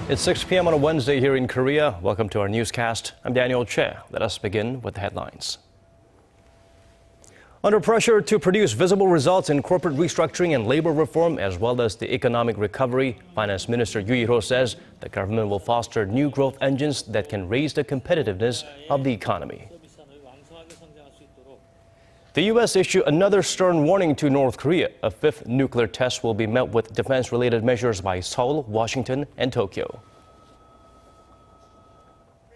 It's 6 p.m. on a Wednesday here in Korea. Welcome to our newscast. I'm Daniel Che. Let us begin with the headlines. Under pressure to produce visible results in corporate restructuring and labor reform, as well as the economic recovery, Finance Minister Yoo says the government will foster new growth engines that can raise the competitiveness of the economy. The U.S. issued another stern warning to North Korea. A fifth nuclear test will be met with defense-related measures by Seoul, Washington, and Tokyo.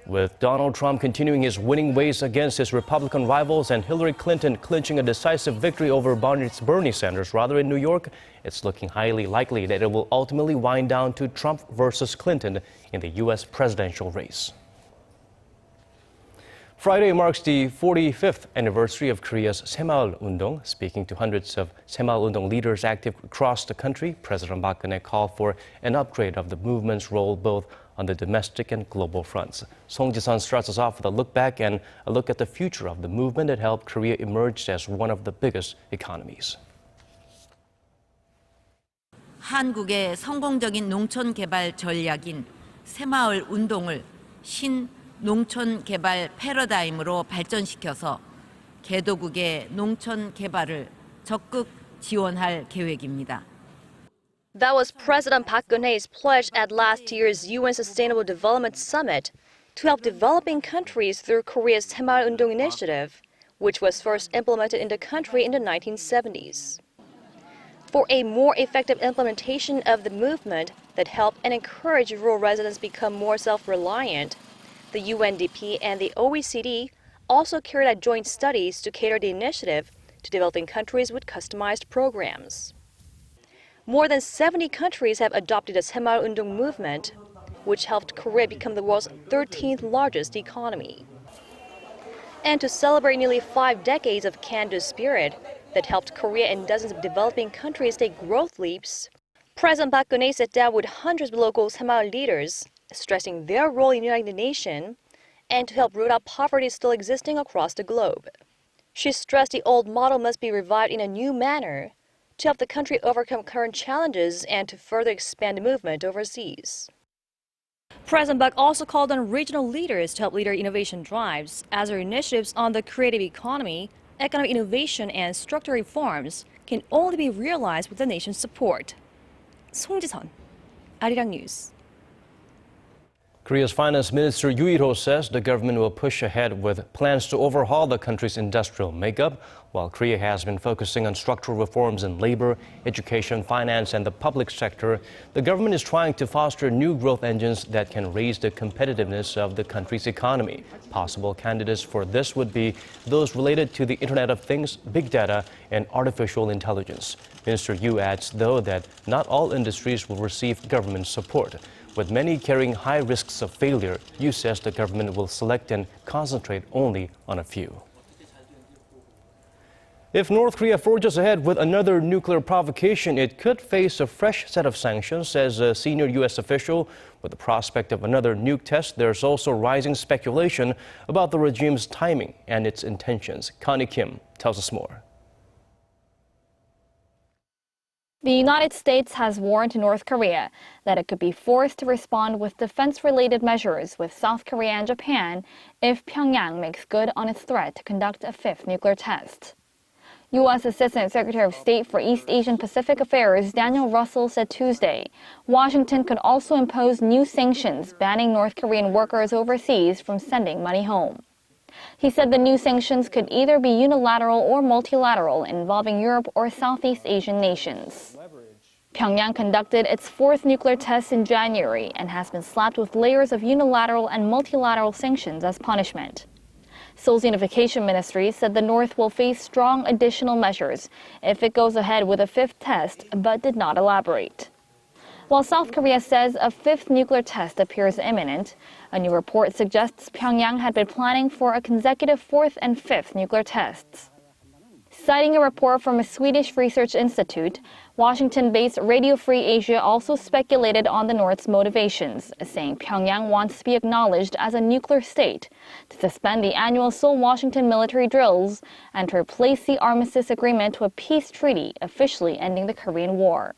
With Donald Trump continuing his winning ways against his Republican rivals and Hillary Clinton clinching a decisive victory over Bernie Sanders in New York, it's looking highly likely that it will ultimately wind down to Trump versus Clinton in the U.S. presidential race. Friday marks the 45th anniversary of Korea's Saemaul Undong. Speaking to hundreds of Saemaul Undong leaders active across the country, President Park Geun-hye called for an upgrade of the movement's role both on the domestic and global fronts. Song Ji-sun starts us off with a look back and a look at the future of the movement that helped Korea emerge as one of the biggest economies. 한국의 성공적인 농촌 개발 전략인 새마을 운동을 농촌 개발 패러다임으로 발전시켜서 개도국의 농촌 개발을 적극 지원할 계획입니다. That was President Park Geun-hye's pledge at last year's UN Sustainable Development Summit to help developing countries through Korea's Saemaul Undong initiative, which was first implemented in the country in the 1970s. For a more effective implementation of the movement that helped and encouraged rural residents become more self-reliant, the UNDP and the OECD also carried out joint studies to cater the initiative to developing countries with customized programs. More than 70 countries have adopted the Saemaul Undong movement, which helped Korea become the world's 13th largest economy. And to celebrate nearly 5 decades of can-do spirit that helped Korea and dozens of developing countries take growth leaps, President Park Geun-hye sat down with hundreds of local Saemaul leaders, stressing their role in uniting the nation and to help root out poverty still existing across the globe. She stressed the old model must be revived in a new manner to help the country overcome current challenges and to further expand the movement overseas. President Park also called on regional leaders to help lead their innovation drives, as their initiatives on the creative economy, economic innovation, and structural reforms can only be realized with the nation's support. Song Ji-sun, Arirang News. Korea's Finance Minister Yoo says the government will push ahead with plans to overhaul the country's industrial makeup. While Korea has been focusing on structural reforms in labor, education, finance, and the public sector, the government is trying to foster new growth engines that can raise the competitiveness of the country's economy. Possible candidates for this would be those related to the Internet of Things, big data, and artificial intelligence. Minister Yoo adds, though, that not all industries will receive government support. With many carrying high risks of failure, Yoo says the government will select and concentrate only on a few. If North Korea forges ahead with another nuclear provocation, it could face a fresh set of sanctions, says a senior U.S. official. With the prospect of another nuke test, there's also rising speculation about the regime's timing and its intentions. Connie Kim tells us more. The United States has warned North Korea that it could be forced to respond with defense-related measures with South Korea and Japan if Pyongyang makes good on its threat to conduct a fifth nuclear test. U.S. Assistant Secretary of State for East Asian Pacific Affairs Daniel Russel said Tuesday Washington could also impose new sanctions banning North Korean workers overseas from sending money home. He said the new sanctions could either be unilateral or multilateral, involving Europe or Southeast Asian nations. Pyongyang conducted its fourth nuclear test in January and has been slapped with layers of unilateral and multilateral sanctions as punishment. Seoul's Unification Ministry said the North will face strong additional measures if it goes ahead with a fifth test, but did not elaborate. While South Korea says a fifth nuclear test appears imminent, a new report suggests Pyongyang had been planning for a consecutive fourth and fifth nuclear tests. Citing a report from a Swedish research institute, Washington-based Radio Free Asia also speculated on the North's motivations, saying Pyongyang wants to be acknowledged as a nuclear state, to suspend the annual Seoul-Washington military drills, and to replace the armistice agreement to a peace treaty officially ending the Korean War.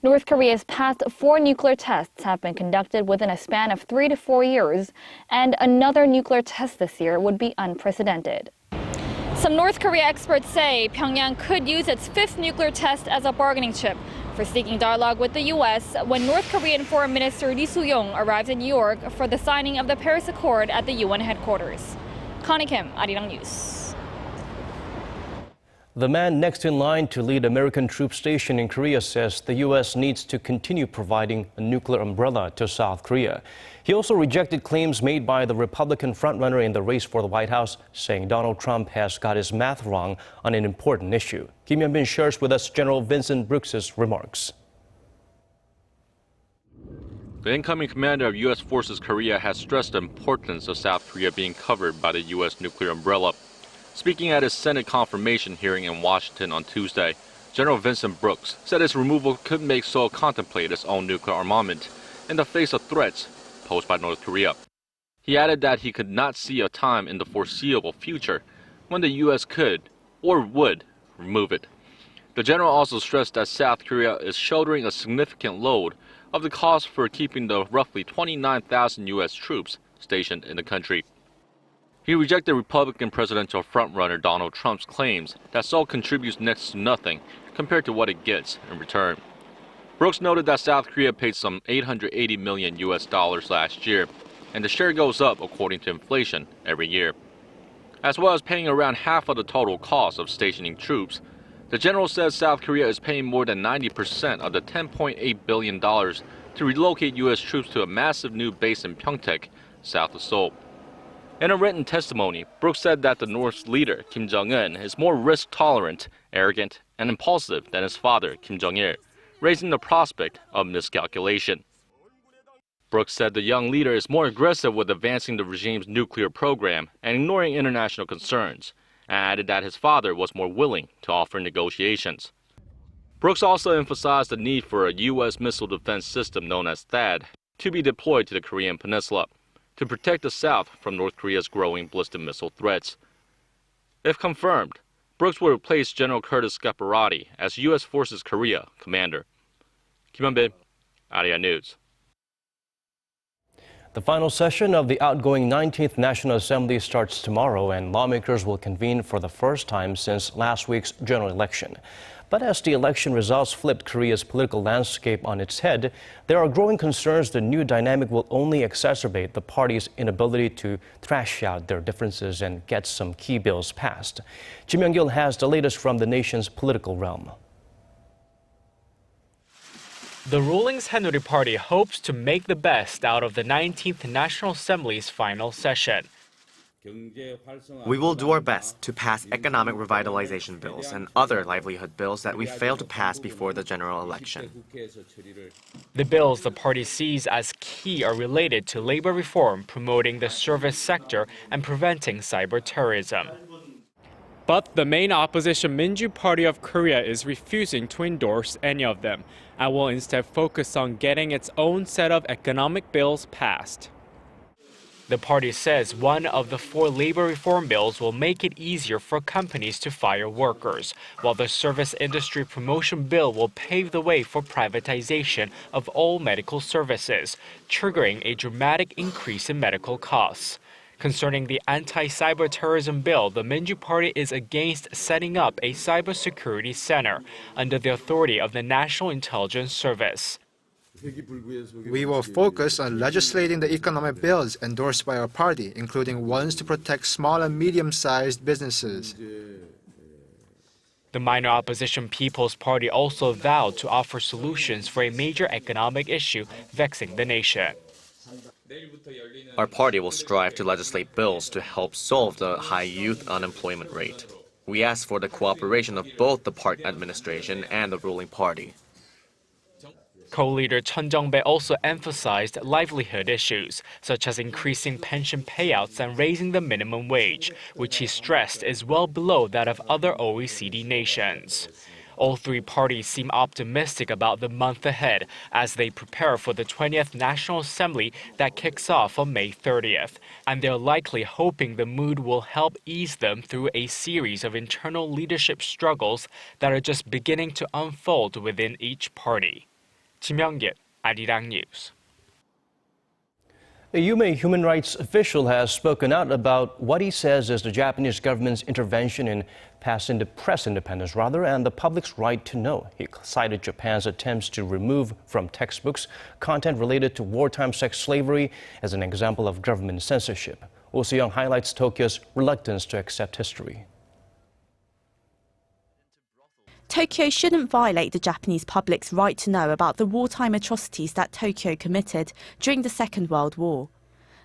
North Korea's past 4 nuclear tests have been conducted within a span of 3 to 4 years, and another nuclear test this year would be unprecedented. Some North Korea experts say Pyongyang could use its 5th nuclear test as a bargaining chip for seeking dialogue with the U.S. when North Korean Foreign Minister Lee Soo-yong arrived in New York for the signing of the Paris Accord at the UN headquarters. Connie Kim, Arirang News. The man next in line to lead American troops stationed in Korea says the U.S. needs to continue providing a nuclear umbrella to South Korea. He also rejected claims made by the Republican frontrunner in the race for the White House, saying Donald Trump has got his math wrong on an important issue. Kim Hyun-bin shares with us General Vincent Brooks's remarks. The incoming commander of U.S. Forces Korea has stressed the importance of South Korea being covered by the U.S. nuclear umbrella. Speaking at his Senate confirmation hearing in Washington on Tuesday, General Vincent Brooks said his removal could make Seoul contemplate its own nuclear armament in the face of threats posed by North Korea. He added that he could not see a time in the foreseeable future when the U.S. could or would remove it. The general also stressed that South Korea is shouldering a significant load of the cost for keeping the roughly 29,000 U.S. troops stationed in the country. He rejected Republican presidential frontrunner Donald Trump's claims that Seoul contributes next to nothing compared to what it gets in return. Brooks noted that South Korea paid some $880 million last year, and the share goes up according to inflation every year. As well as paying around half of the total cost of stationing troops, the general says South Korea is paying more than 90% of the $10.8 billion to relocate U.S. troops to a massive new base in Pyeongtaek, south of Seoul. In a written testimony, Brooks said that the North's leader, Kim Jong-un, is more risk-tolerant, arrogant, and impulsive than his father, Kim Jong-il, raising the prospect of miscalculation. Brooks said the young leader is more aggressive with advancing the regime's nuclear program and ignoring international concerns, and added that his father was more willing to offer negotiations. Brooks also emphasized the need for a U.S. missile defense system known as THAAD to be deployed to the Korean peninsula to protect the South from North Korea's growing ballistic missile threats. If confirmed, Brooks will replace General Curtis Scaparrotti as U.S. Forces Korea commander. Kim Hyun-bin, Arirang News. The final session of the outgoing 19th National Assembly starts tomorrow, and lawmakers will convene for the first time since last week's general election. But as the election results flipped Korea's political landscape on its head, there are growing concerns the new dynamic will only exacerbate the party's inability to thrash out their differences and get some key bills passed. Ji Myung-gil has the latest from the nation's political realm. The ruling Saenuri Party hopes to make the best out of the 19th National Assembly's final session. We will do our best to pass economic revitalization bills and other livelihood bills that we failed to pass before the general election. The bills the party sees as key are related to labor reform, promoting the service sector, and preventing cyber terrorism. But the main opposition Minju Party of Korea is refusing to endorse any of them and will instead focus on getting its own set of economic bills passed. The party says one of the 4 labor reform bills will make it easier for companies to fire workers, while the service industry promotion bill will pave the way for privatization of all medical services, triggering a dramatic increase in medical costs. Concerning the anti-cyber terrorism bill, the Minju Party is against setting up a cybersecurity center under the authority of the National Intelligence Service. We will focus on legislating the economic bills endorsed by our party, including ones to protect small and medium-sized businesses. The minor opposition People's Party also vowed to offer solutions for a major economic issue vexing the nation. Our party will strive to legislate bills to help solve the high youth unemployment rate. We ask for the cooperation of both the party administration and the ruling party. Co-leader Chun Jung-bae also emphasized livelihood issues, such as increasing pension payouts and raising the minimum wage, which he stressed is well below that of other OECD nations. All 3 parties seem optimistic about the month ahead as they prepare for the 20th National Assembly that kicks off on May 30th, and they're likely hoping the mood will help ease them through a series of internal leadership struggles that are just beginning to unfold within each party. Chimyeong-git, Arirang News. A Yume human rights official has spoken out about what he says is the Japanese government's intervention in press independence, and the public's right to know. He cited Japan's attempts to remove from textbooks content related to wartime sex slavery as an example of government censorship. Oh Se-young highlights Tokyo's reluctance to accept history. Tokyo shouldn't violate the Japanese public's right to know about the wartime atrocities that Tokyo committed during the Second World War.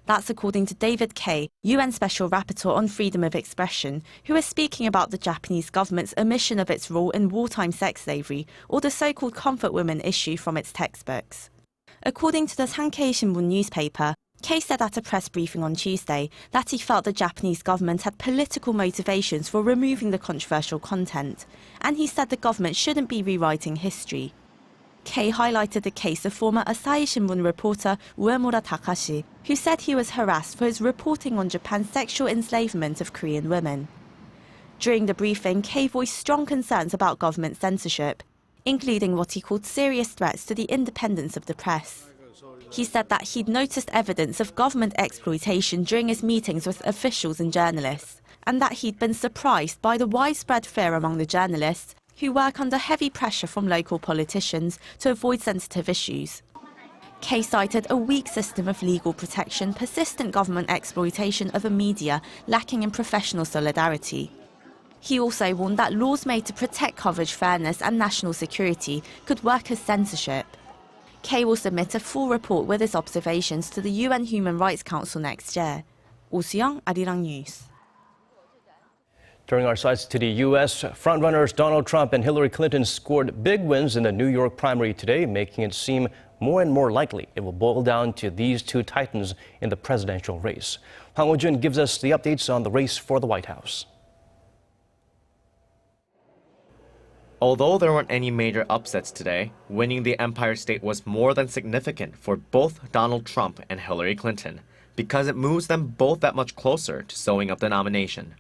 That's according to David Kaye, UN Special Rapporteur on Freedom of Expression, who is speaking about the Japanese government's omission of its role in wartime sex slavery, or the so-called comfort women issue, from its textbooks. According to the Sankei Shimbun newspaper, Kaye said at a press briefing on Tuesday that he felt the Japanese government had political motivations for removing the controversial content, and he said the government shouldn't be rewriting history. Kaye highlighted the case of former Asahi Shimbun reporter Uemura Takashi, who said he was harassed for his reporting on Japan's sexual enslavement of Korean women. During the briefing, Kaye voiced strong concerns about government censorship, including what he called serious threats to the independence of the press. He said that he'd noticed evidence of government exploitation during his meetings with officials and journalists, and that he'd been surprised by the widespread fear among the journalists who work under heavy pressure from local politicians to avoid sensitive issues. Kaye cited a weak system of legal protection, persistent government exploitation of a media lacking in professional solidarity. He also warned that laws made to protect coverage fairness and national security could work as censorship. Kaye will submit a full report with his observations to the UN Human Rights Council next year. Oh Se-young, Arirang News. Turning our sights to the U.S., frontrunners Donald Trump and Hillary Clinton scored big wins in the New York primary today, making it seem more and more likely it will boil down to these two titans in the presidential race. Hwang Ho-jun gives us the updates on the race for the White House. Although there weren't any major upsets today, winning the Empire State was more than significant for both Donald Trump and Hillary Clinton, because it moves them both that much closer to sewing up the nomination.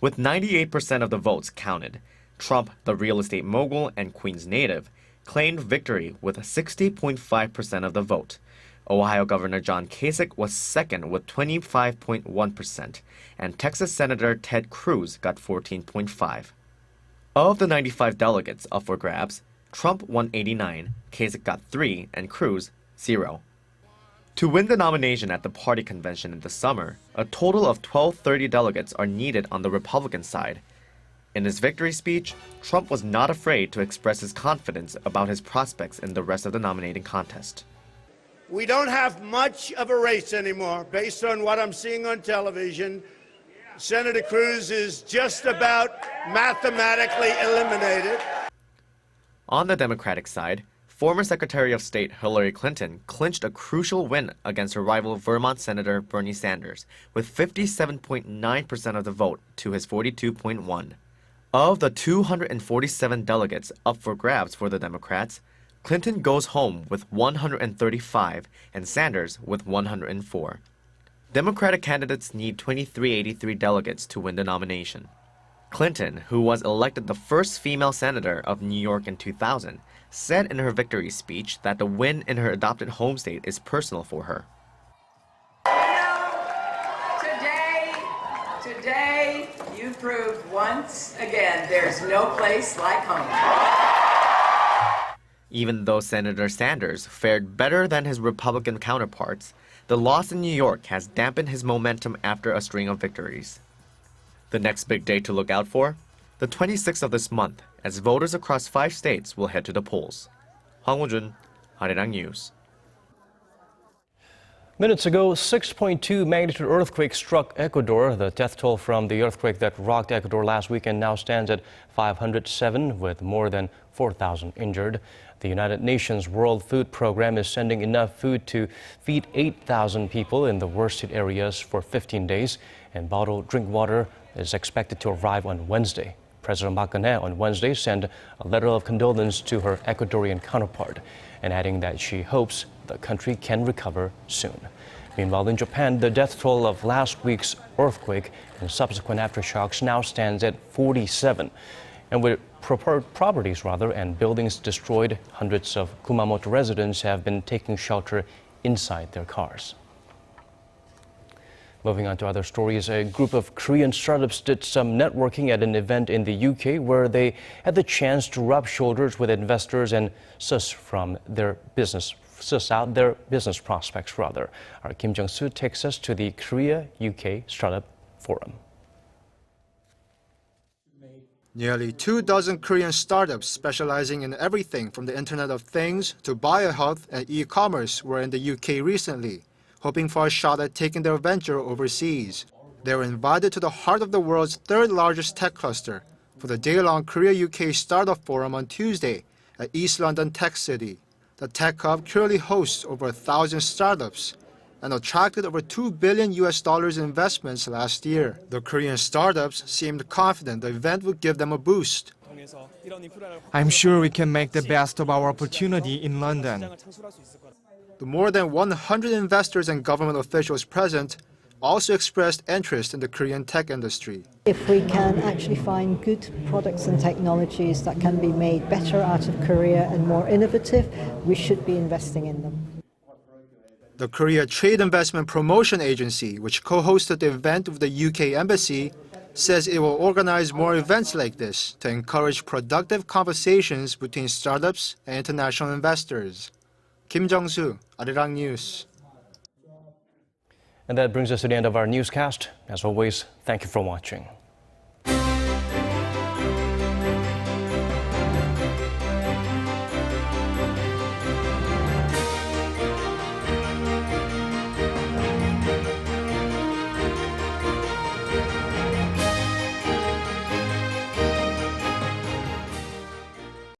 With 98% of the votes counted, Trump, the real estate mogul and Queens native, claimed victory with 60.5% of the vote. Ohio Governor John Kasich was second with 25.1%, and Texas Senator Ted Cruz got 14.5%. Of the 95 delegates up for grabs, Trump won 89, Kasich got 3, and Cruz 0. To win the nomination at the party convention in the summer, a total of 1,230 delegates are needed on the Republican side. In his victory speech, Trump was not afraid to express his confidence about his prospects in the rest of the nominating contest. We don't have much of a race anymore, based on what I'm seeing on television. Senator Cruz is just about mathematically eliminated. On the Democratic side, former Secretary of State Hillary Clinton clinched a crucial win against her rival Vermont Senator Bernie Sanders with 57.9% of the vote to his 42.1%. Of the 247 delegates up for grabs for the Democrats, Clinton goes home with 135 and Sanders with 104. Democratic candidates need 2,383 delegates to win the nomination. Clinton, who was elected the first female senator of New York in 2000, said in her victory speech that the win in her adopted home state is personal for her. Today, you proved once again there's no place like home. Even though Senator Sanders fared better than his Republican counterparts, the loss in New York has dampened his momentum after a string of victories. The next big day to look out for? The 26th of this month, as voters across 5 states will head to the polls. Hwang Ho-jun, Arirang News. Minutes ago, 6.2 magnitude earthquake struck Ecuador. The death toll from the earthquake that rocked Ecuador last weekend now stands at 507, with more than 4,000 injured. The United Nations World Food Program is sending enough food to feed 8,000 people in the worst hit areas for 15 days, and bottled drink water is expected to arrive on Wednesday. President Park Geun-hye on Wednesday sent a letter of condolence to her Ecuadorian counterpart, and adding that she hopes the country can recover soon. Meanwhile, in Japan, the death toll of last week's earthquake and subsequent aftershocks now stands at 47. And with properties and buildings destroyed. Hundreds of Kumamoto residents have been taking shelter inside their cars. Moving on to other stories, a group of Korean startups did some networking at an event in the UK where they had the chance to rub shoulders with investors and suss out their business prospects. Our Kim Jung-soo takes us to the Korea-UK Startup Forum. Nearly 24 Korean startups specializing in everything from the Internet of Things to biohealth and e-commerce were in the UK recently, hoping for a shot at taking their venture overseas. They were invited to the heart of the world's third largest tech cluster for the day-long Korea-UK Startup Forum on Tuesday at East London Tech City. The tech hub currently hosts over 1,000 startups and attracted over $2 billion in investments last year. The Korean startups seemed confident the event would give them a boost. I'm sure we can make the best of our opportunity in London. The more than 100 investors and government officials present also expressed interest in the Korean tech industry. If we can actually find good products and technologies that can be made better out of Korea and more innovative, we should be investing in them. The Korea Trade Investment Promotion Agency, which co-hosted the event with the UK Embassy, says it will organize more events like this to encourage productive conversations between startups and international investors. Kim Jung-soo, Arirang News. And that brings us to the end of our newscast. As always, thank you for watching.